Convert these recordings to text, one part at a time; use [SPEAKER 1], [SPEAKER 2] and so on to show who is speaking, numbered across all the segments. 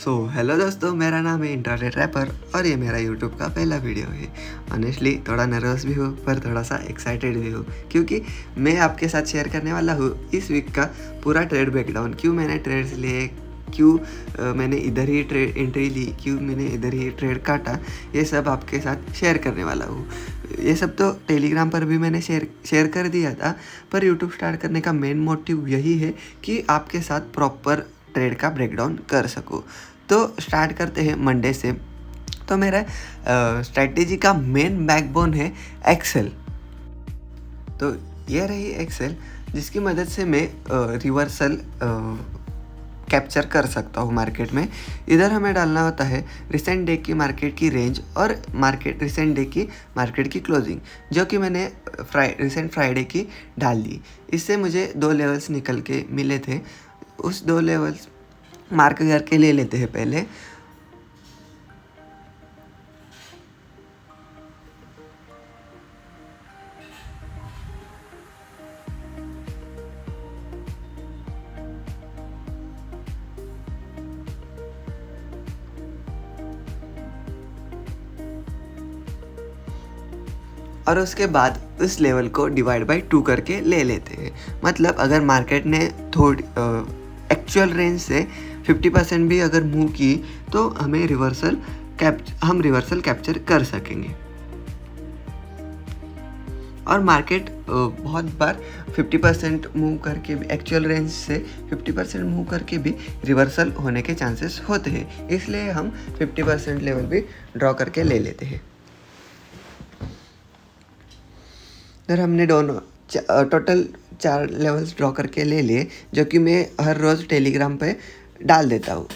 [SPEAKER 1] Hello दोस्तों, मेरा नाम है इंटरनेट रैपर और ये मेरा यूट्यूब का पहला वीडियो है। ऑनेस्टली थोड़ा नर्वस भी हूँ पर थोड़ा सा एक्साइटेड भी हूँ, क्योंकि मैं आपके साथ शेयर करने वाला हूँ इस वीक का पूरा ट्रेड ब्रेकडाउन। क्यों मैंने ट्रेड्स लिए, क्यों मैंने इधर ही ट्रेड एंट्री ली, क्यों मैंने इधर ही ट्रेड काटा, ये सब आपके साथ शेयर करने वाला हूँ। ये सब तो टेलीग्राम पर भी मैंने शेयर कर दिया था, पर यूट्यूब स्टार्ट करने का मेन मोटिव यही है कि आपके साथ प्रॉपर ट्रेड का ब्रेकडाउन कर सकूँ। तो स्टार्ट करते हैं मंडे से। तो मेरा स्ट्रैटेजी का मेन बैकबोन है एक्सेल। तो ये रही एक्सेल, जिसकी मदद से मैं रिवर्सल कैप्चर कर सकता हूँ मार्केट में। इधर हमें डालना होता है रिसेंट डे की मार्केट की रेंज और रिसेंट डे की मार्केट की क्लोजिंग, जो कि मैंने रिसेंट फ्राइडे की डाल दी। इससे मुझे 2 लेवल्स निकल के मिले थे। उस 2 लेवल्स मार्क करके ले लेते हैं पहले। और उसके बाद उस लेवल को डिवाइड बाय 2 करके ले लेते हैं। मतलब अगर मार्केट ने थोड़ी एक्चुअल रेंज से 50% भी अगर मूव की तो हमें रिवर्सल कैप्चर कर सकेंगे। और मार्केट बहुत बार 50% मूव करके भी, एक्चुअल रेंज से 50% मूव करके भी रिवर्सल होने के चांसेस होते हैं। इसलिए हम 50% लेवल भी ड्रॉ करके ले लेते हैं। फिर हमने दोनों टोटल 4 लेवल्स ड्रॉ करके ले लिए, जो कि मैं हर रोज़ टेलीग्राम पे डाल देता हूँ।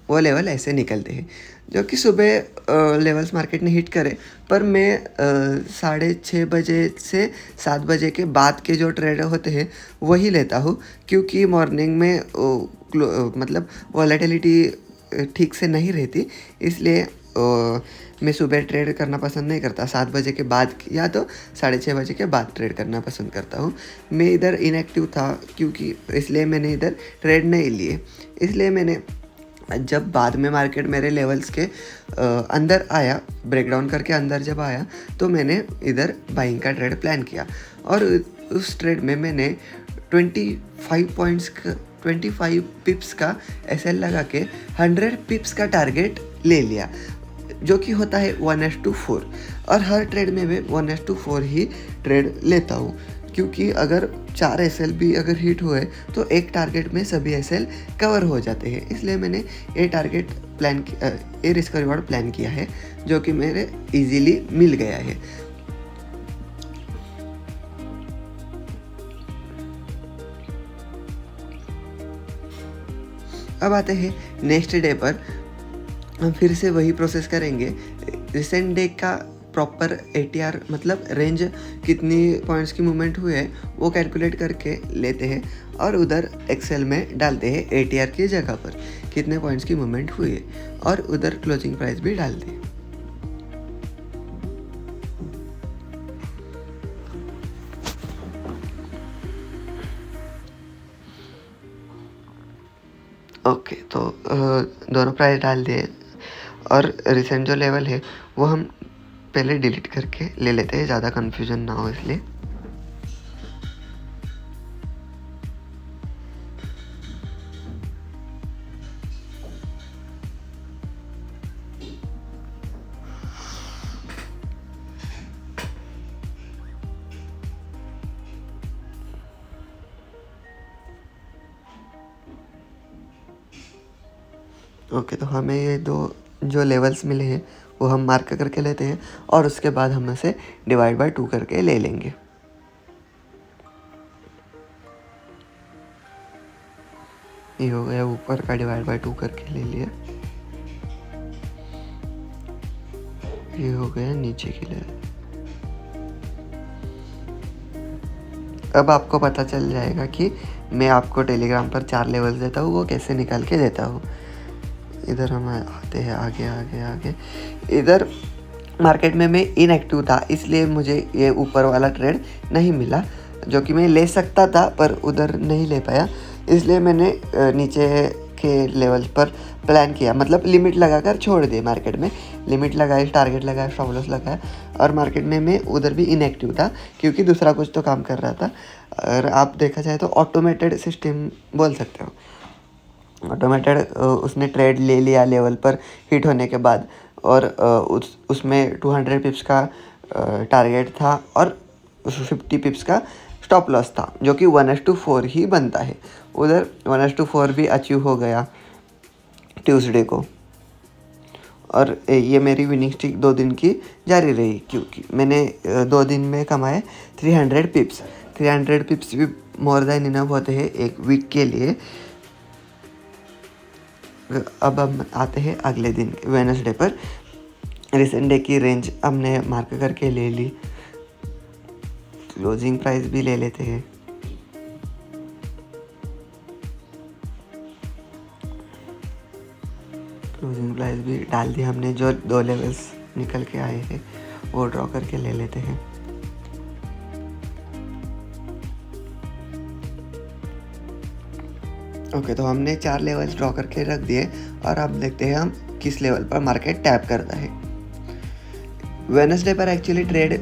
[SPEAKER 1] वो लेवल ऐसे निकलते हैं, जो कि सुबह लेवल्स मार्केट ने हिट करे, पर मैं 6:30 बजे से 7 बजे के बाद के जो ट्रेड होते हैं वही लेता हूँ, क्योंकि मॉर्निंग में मतलब वॉलेटिलिटी ठीक से नहीं रहती। इसलिए मैं सुबह ट्रेड करना पसंद नहीं करता। 7 बजे के बाद या तो 6:30 बजे के बाद ट्रेड करना पसंद करता हूँ। मैं इधर इनएक्टिव था, क्योंकि इसलिए मैंने इधर ट्रेड नहीं लिए। इसलिए मैंने जब बाद में मार्केट मेरे लेवल्स के अंदर आया, ब्रेकडाउन करके अंदर जब आया, तो मैंने इधर बाइंग का ट्रेड प्लान किया। और उस ट्रेड में मैंने 25 पिप्स का एसएल लगा के 100 पिप्स का टारगेट ले लिया, जो कि होता है 1:4। और हर ट्रेड में मैं 1:4 ही ट्रेड लेता हूँ, क्योंकि अगर 4 एसएल भी अगर हिट हुए तो एक टारगेट में सभी एसएल कवर हो जाते हैं। इसलिए मैंने ये टारगेट प्लान ये रिस्क रिवॉर्ड प्लान किया है, जो कि मेरे इजीली मिल गया है। अब आते हैं नेक्स्ट डे पर। हम फिर से वही प्रोसेस करेंगे। रिसेंट डे का प्रॉपर एटीआर, मतलब रेंज कितनी पॉइंट्स की मूवमेंट हुए है वो कैलकुलेट करके लेते हैं, और उधर एक्सेल में डालते हैं एटीआर की जगह पर कितने पॉइंट्स की मूवमेंट हुई है, और उधर क्लोजिंग प्राइस भी डालते हैं। ओके, तो दोनों प्राइस डाल दिए, और रिसेंट जो लेवल है वो हम पहले डिलीट करके ले लेते हैं, ज़्यादा कन्फ्यूजन ना हो इसलिए। ओके, तो हमें ये 2 जो लेवल्स मिले हैं वो हम मार्क करके लेते हैं, और उसके बाद हम इसे डिवाइड बाय 2 करके ले लेंगे। ये हो गया ऊपर का, डिवाइड बाय 2 करके ले लिया। ये हो गया नीचे की लेवल। अब आपको पता चल जाएगा कि मैं आपको टेलीग्राम पर 4 लेवल्स देता हूँ, वो कैसे निकाल के देता हूँ। इधर हम आते हैं आगे आगे आगे। इधर मार्केट में मैं इनएक्टिव था, इसलिए मुझे ये ऊपर वाला ट्रेड नहीं मिला, जो कि मैं ले सकता था पर उधर नहीं ले पाया। इसलिए मैंने नीचे के लेवल पर प्लान किया, मतलब लिमिट लगाकर छोड़ दिए मार्केट में, लिमिट लगाई, टारगेट लगाया, स्टॉप लॉस लगाया, और मार्केट में मैं उधर भी इनएक्टिव था क्योंकि दूसरा कुछ तो काम कर रहा था। और आप देखा जाए तो ऑटोमेटेड सिस्टम बोल सकते हो। ऑटोमेटेड उसने ट्रेड ले लिया लेवल पर हिट होने के बाद, और उसमें 200 पिप्स का टारगेट था और 50 पिप्स का स्टॉप लॉस था, जो कि 1:4 ही बनता है। उधर 1:4 भी अचीव हो गया ट्यूसडे को, और ये मेरी विनिंग स्ट्रीक 2 दिन की जारी रही, क्योंकि मैंने 2 दिन में कमाए 300 पिप्स। 300 पिप्स भी मोर देन इनफ होते हैं एक वीक के लिए। अब हम आते हैं अगले दिन वेडनेसडे पर। रिसेंट डे की रेंज हमने मार्क करके ले ली, क्लोजिंग प्राइस भी ले लेते हैं। क्लोजिंग प्राइस भी डाल दिया हमने, जो 2 लेवल्स निकल के आए हैं वो ड्रॉ करके ले लेते हैं। ओके, तो हमने 4 लेवल्स ड्रॉ करके रख दिए, और अब देखते हैं हम किस लेवल पर मार्केट टैप करता है। वेडनेसडे पर एक्चुअली ट्रेड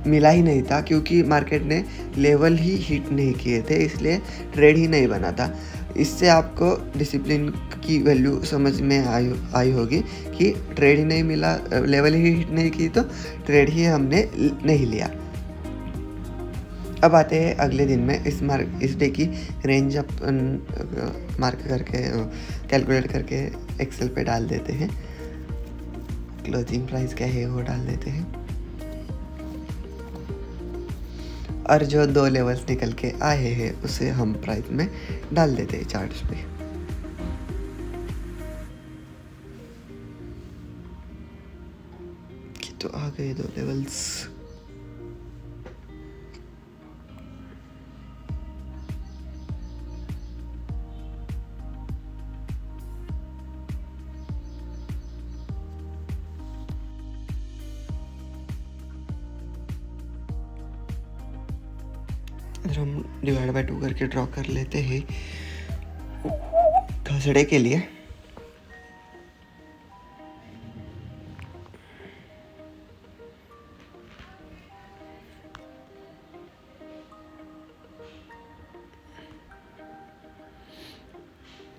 [SPEAKER 1] मिला ही नहीं था, क्योंकि मार्केट ने लेवल ही हिट नहीं किए थे, इसलिए ट्रेड ही नहीं बना था। इससे आपको डिसिप्लिन की वैल्यू समझ में आई होगी कि ट्रेड ही नहीं मिला, लेवल ही हिट नहीं की, तो ट्रेड ही हमने नहीं लिया। अब आते हैं अगले दिन में। इस डे की रेंज अपन मार्क करके कैलकुलेट करके एक्सेल पे डाल देते हैं। क्लोजिंग प्राइस क्या है वो डाल देते हैं, और जो 2 लेवल्स निकल के आए हैं उसे हम प्राइस में डाल देते हैं चार्ट्स पे। तो आ गए 2 लेवल्स। इधर हम डिवाइड बाय 2 करके ड्रॉ कर लेते हैं थर्सडे के लिए।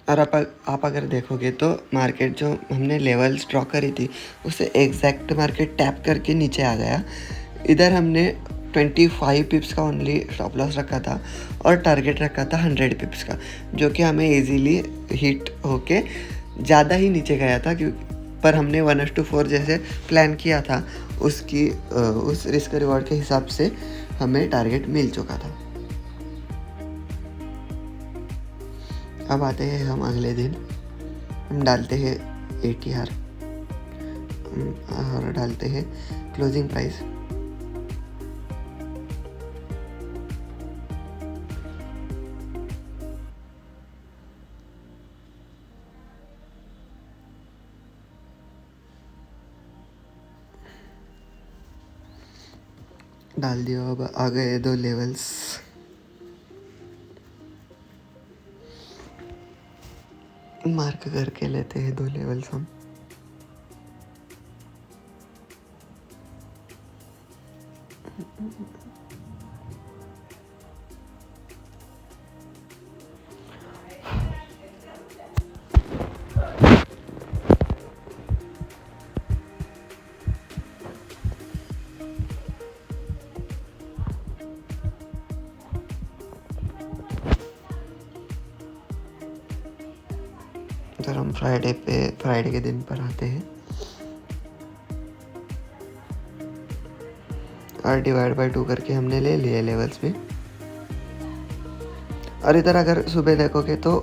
[SPEAKER 1] और आप अगर देखोगे तो मार्केट जो हमने लेवल्स ड्रॉ करी थी उससे एग्जैक्ट मार्केट टैप करके नीचे आ गया। इधर हमने 25 पिप्स का ओनली स्टॉप लॉस रखा था और टारगेट रखा था 100 पिप्स का, जो कि हमें इजीली हिट होके ज़्यादा ही नीचे गया था, पर हमने 1:4 जैसे प्लान किया था, उस रिस्क रिवॉर्ड के हिसाब से हमें टारगेट मिल चुका था। अब आते हैं हम अगले दिन, हम डालते हैं ATR और डालते हैं क्लोजिंग प्राइस। डाल दिया। अब आ गए 2 लेवल्स। मार्क करके लेते हैं 2 लेवल्स हम। इधर हम फ्राइडे के दिन पर आते हैं और डिवाइड बाय 2 करके हमने ले लिए लेवल्स भी। और इधर अगर सुबह देखोगे तो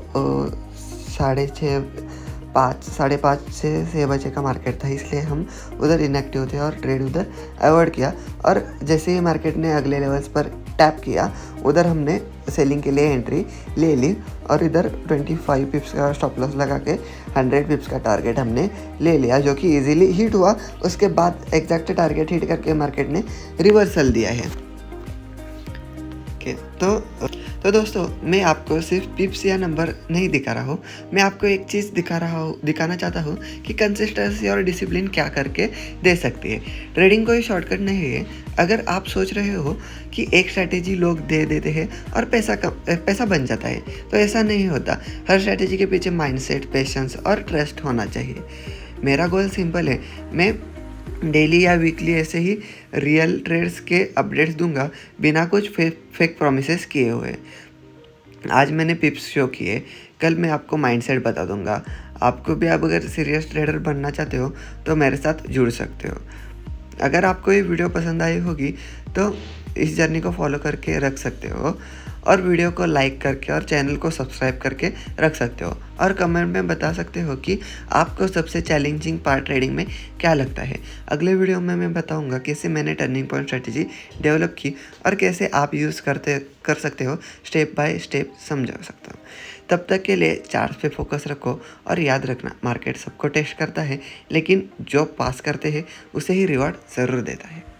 [SPEAKER 1] 5:30 से 6 बजे का मार्केट था, इसलिए हम उधर इनएक्टिव थे और ट्रेड उधर अवॉइड किया। और जैसे ही मार्केट ने अगले लेवल्स पर टैप किया, उधर हमने सेलिंग के लिए एंट्री ले ली और इधर 25 पिप्स का स्टॉप लॉस लगा के 100 पिप्स का टारगेट हमने ले लिया, जो कि इजीली हिट हुआ। उसके बाद एग्जैक्ट टारगेट हिट करके मार्केट ने रिवर्सल दिया है। ओके, तो तो दोस्तों मैं आपको सिर्फ पिप्स या नंबर नहीं दिखा रहा हूँ, मैं आपको एक चीज़ दिखाना चाहता हूँ कि कंसिस्टेंसी और डिसिप्लिन क्या करके दे सकती है। ट्रेडिंग कोई शॉर्टकट नहीं है। अगर आप सोच रहे हो कि एक स्ट्रैटेजी लोग दे देते हैं और पैसा बन जाता है, तो ऐसा नहीं होता। हर स्ट्रैटेजी के पीछे माइंडसेट, पेशेंस और ट्रस्ट होना चाहिए। मेरा गोल सिंपल है, मैं डेली या वीकली ऐसे ही रियल ट्रेड्स के अपडेट्स दूंगा, बिना कुछ फेक प्रोमिसेस किए हुए। आज मैंने पिप्स शो किए, कल मैं आपको माइंडसेट बता दूंगा। आपको भी, आप अगर सीरियस ट्रेडर बनना चाहते हो तो मेरे साथ जुड़ सकते हो। अगर आपको ये वीडियो पसंद आई होगी तो इस जर्नी को फॉलो करके रख सकते हो, और वीडियो को लाइक करके और चैनल को सब्सक्राइब करके रख सकते हो, और कमेंट में बता सकते हो कि आपको सबसे चैलेंजिंग पार्ट ट्रेडिंग में क्या लगता है। अगले वीडियो में मैं बताऊंगा कैसे मैंने टर्निंग पॉइंट स्ट्रेटेजी डेवलप की और कैसे आप यूज़ कर सकते हो, स्टेप बाय स्टेप समझा सकता हूँ। तब तक के लिए चार्ट पे फोकस रखो, और याद रखना मार्केट सबको टेस्ट करता है, लेकिन जो पास करते हैं उसे ही रिवॉर्ड ज़रूर देता है।